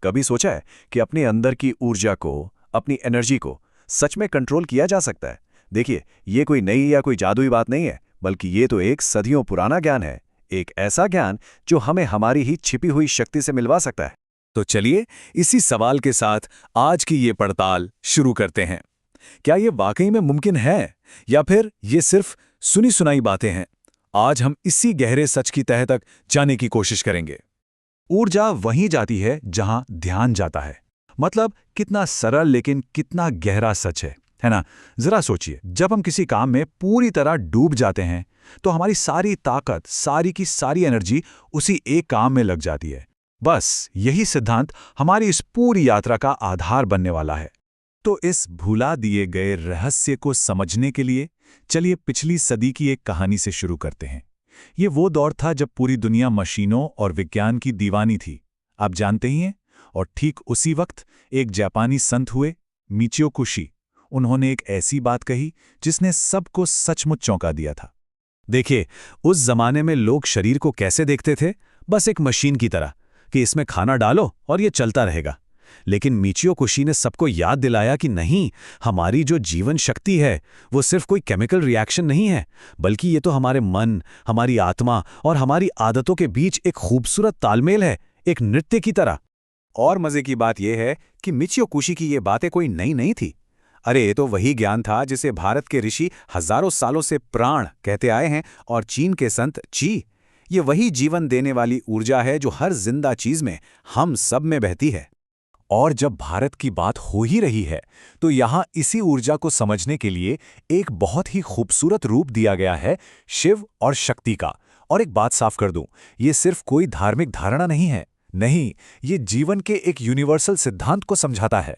कभी सोचा है कि अपने अंदर की ऊर्जा को, अपनी एनर्जी को सच में कंट्रोल किया जा सकता है? देखिए, ये कोई नई या कोई जादुई बात नहीं है, बल्कि ये तो एक सदियों पुराना ज्ञान है। एक ऐसा ज्ञान जो हमें हमारी ही छिपी हुई शक्ति से मिलवा सकता है। तो चलिए इसी सवाल के साथ आज की ये पड़ताल शुरू करते हैं। क्या ये वाकई में मुमकिन है या फिर ये सिर्फ सुनी सुनाई बातें हैं? आज हम इसी गहरे सच की तह तक जाने की कोशिश करेंगे। ऊर्जा वहीं जाती है जहां ध्यान जाता है। मतलब कितना सरल लेकिन कितना गहरा सच है ना? जरा सोचिए, जब हम किसी काम में पूरी तरह डूब जाते हैं तो हमारी सारी ताकत, सारी की सारी एनर्जी उसी एक काम में लग जाती है। बस यही सिद्धांत हमारी इस पूरी यात्रा का आधार बनने वाला है। तो इस भुला दिए गए रहस्य को समझने के लिए चलिए पिछली सदी की एक कहानी से शुरू करते हैं। ये वो दौर था जब पूरी दुनिया मशीनों और विज्ञान की दीवानी थी, आप जानते ही हैं। और ठीक उसी वक्त एक जापानी संत हुए, मिचियो कुशी। उन्होंने एक ऐसी बात कही जिसने सबको सचमुच चौंका दिया था। देखिए, उस जमाने में लोग शरीर को कैसे देखते थे? बस एक मशीन की तरह कि इसमें खाना डालो और ये चलता रहेगा। लेकिन मिचियो कुशी ने सबको याद दिलाया कि नहीं, हमारी जो जीवन शक्ति है वो सिर्फ कोई केमिकल रिएक्शन नहीं है, बल्कि ये तो हमारे मन, हमारी आत्मा और हमारी आदतों के बीच एक खूबसूरत तालमेल है, एक नृत्य की तरह। और मजे की बात यह है कि मिचियो कुशी की ये बातें कोई नई नहीं थी। अरे ये तो वही ज्ञान था जिसे भारत के ऋषि हजारों सालों से प्राण कहते आए हैं और चीन के संत ची। ये वही जीवन देने वाली ऊर्जा है जो हर जिंदा चीज में, हम सब में बहती है। और जब भारत की बात हो ही रही है तो यहाँ इसी ऊर्जा को समझने के लिए एक बहुत ही खूबसूरत रूप दिया गया है, शिव और शक्ति का। और एक बात साफ कर दूं, ये सिर्फ कोई धार्मिक धारणा नहीं है। नहीं, ये जीवन के एक यूनिवर्सल सिद्धांत को समझाता है।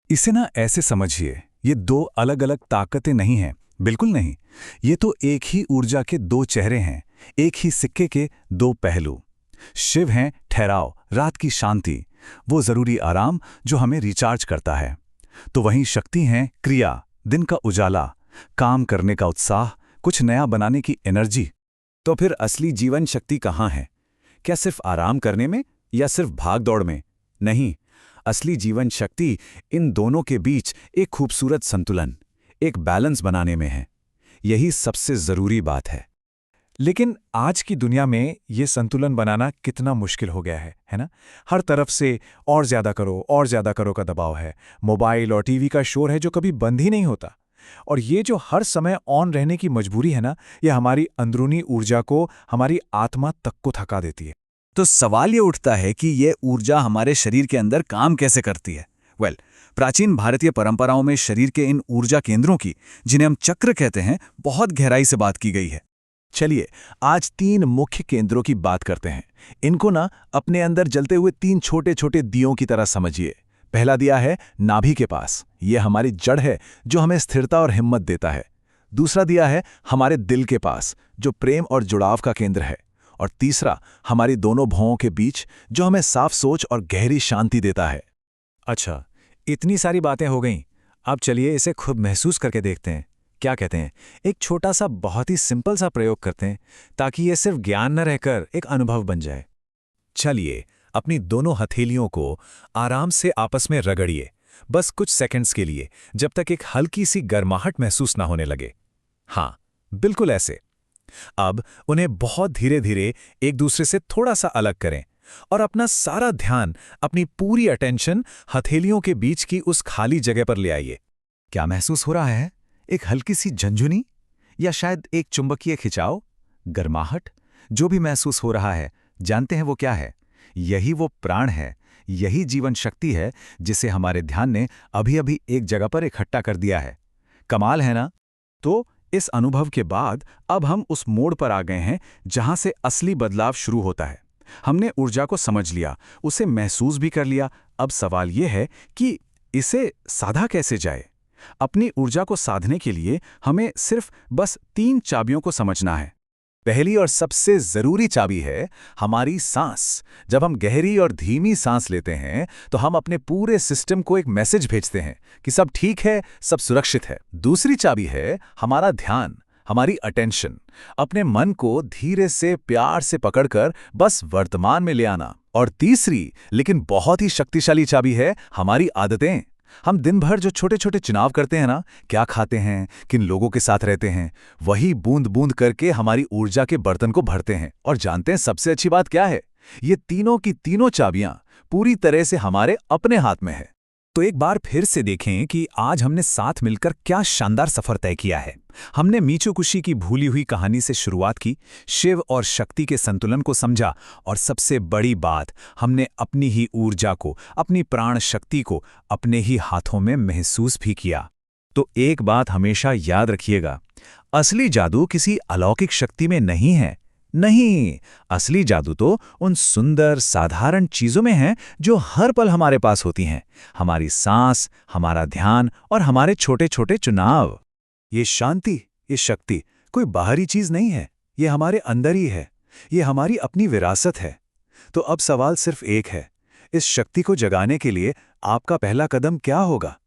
इसे ना ऐसे समझिए, ये दो अलग अलग ताकतें नहीं हैं, बिल्कुल नहीं। ये तो एक ही ऊर्जा के दो चेहरे हैं, एक ही सिक्के के दो पहलू। शिव हैं ठहराव, रात की शांति, वो जरूरी आराम जो हमें रिचार्ज करता है। तो वहीं शक्ति हैं क्रिया, दिन का उजाला, काम करने का उत्साह, कुछ नया बनाने की एनर्जी। तो फिर असली जीवन शक्ति कहाँ है? क्या सिर्फ आराम करने में या सिर्फ भाग दौड़ में? नहीं, असली जीवन शक्ति इन दोनों के बीच एक खूबसूरत संतुलन, एक बैलेंस बनाने में है। यही सबसे जरूरी बात है। लेकिन आज की दुनिया में ये संतुलन बनाना कितना मुश्किल हो गया है ना? हर तरफ से और ज्यादा करो का दबाव है। मोबाइल और टीवी का शोर है जो कभी बंद ही नहीं होता। और ये जो हर समय ऑन रहने की मजबूरी है ना, ये हमारी अंदरूनी ऊर्जा को, हमारी आत्मा तक को थका देती है। तो सवाल ये उठता है कि ये ऊर्जा हमारे शरीर के अंदर काम कैसे करती है? प्राचीन भारतीय परंपराओं में शरीर के इन ऊर्जा केंद्रों की, जिन्हें हम चक्र कहते हैं, बहुत गहराई से बात की गई है। चलिए आज तीन मुख्य केंद्रों की बात करते हैं। इनको ना अपने अंदर जलते हुए तीन छोटे छोटे दियों की तरह समझिए। पहला दिया है नाभि के पास, ये हमारी जड़ है जो हमें स्थिरता और हिम्मत देता है। दूसरा दिया है हमारे दिल के पास, जो प्रेम और जुड़ाव का केंद्र है। और तीसरा हमारी दोनों भौहों के बीच, जो हमें साफ सोच और गहरी शांति देता है। अच्छा, इतनी सारी बातें हो गईं। अब चलिए इसे खुद महसूस करके देखते हैं। क्या कहते हैं, एक छोटा सा बहुत ही सिंपल सा प्रयोग करते हैं ताकि ये सिर्फ ज्ञान न रहकर एक अनुभव बन जाए। चलिए अपनी दोनों हथेलियों को आराम से आपस में रगड़िए, बस कुछ सेकंड्स के लिए, जब तक एक हल्की सी गर्माहट महसूस ना होने लगे। हाँ, बिल्कुल ऐसे। अब उन्हें बहुत धीरे धीरे एक दूसरे से थोड़ा सा अलग करें और अपना सारा ध्यान, अपनी पूरी अटेंशन हथेलियों के बीच की उस खाली जगह पर ले आइए। क्या महसूस हो रहा है? एक हल्की सी झंझुनी या शायद एक चुंबकीय खिंचाव, गर्माहट? जो भी महसूस हो रहा है, जानते हैं वो क्या है? यही वो प्राण है, यही जीवन शक्ति है जिसे हमारे ध्यान ने अभी अभी एक जगह पर इकट्ठा कर दिया है। कमाल है ना? तो इस अनुभव के बाद अब हम उस मोड़ पर आ गए हैं जहां से असली बदलाव शुरू होता है। हमने ऊर्जा को समझ लिया, उसे महसूस भी कर लिया। अब सवाल यह है कि इसे साधा कैसे जाए? अपनी ऊर्जा को साधने के लिए हमें सिर्फ बस 3 चाबियों को समझना है। पहली और सबसे जरूरी चाबी है हमारी सांस। जब हम गहरी और धीमी सांस लेते हैं तो हम अपने पूरे सिस्टम को एक मैसेज भेजते हैं कि सब ठीक है, सब सुरक्षित है। दूसरी चाबी है हमारा ध्यान, हमारी अटेंशन। अपने मन को धीरे से, प्यार से पकड़कर बस वर्तमान में ले आना। और तीसरी, लेकिन बहुत ही शक्तिशाली चाबी है हमारी आदतें। हम दिन भर जो छोटे छोटे चुनाव करते हैं ना, क्या खाते हैं, किन लोगों के साथ रहते हैं, वही बूंद बूंद करके हमारी ऊर्जा के बर्तन को भरते हैं। और जानते हैं सबसे अच्छी बात क्या है? ये तीनों की तीनों चाबियां पूरी तरह से हमारे अपने हाथ में है। तो एक बार फिर से देखें कि आज हमने साथ मिलकर क्या शानदार सफर तय किया है। हमने मीचोकुशी की भूली हुई कहानी से शुरुआत की, शिव और शक्ति के संतुलन को समझा, और सबसे बड़ी बात, हमने अपनी ही ऊर्जा को, अपनी प्राण शक्ति को अपने ही हाथों में महसूस भी किया। तो एक बात हमेशा याद रखिएगा, असली जादू किसी अलौकिक शक्ति में नहीं है। नहीं, असली जादू तो उन सुंदर साधारण चीजों में है जो हर पल हमारे पास होती हैं। हमारी सांस, हमारा ध्यान और हमारे छोटे छोटे चुनाव। ये शांति, ये शक्ति कोई बाहरी चीज नहीं है, ये हमारे अंदर ही है। ये हमारी अपनी विरासत है। तो अब सवाल सिर्फ एक है, इस शक्ति को जगाने के लिए आपका पहला कदम क्या होगा?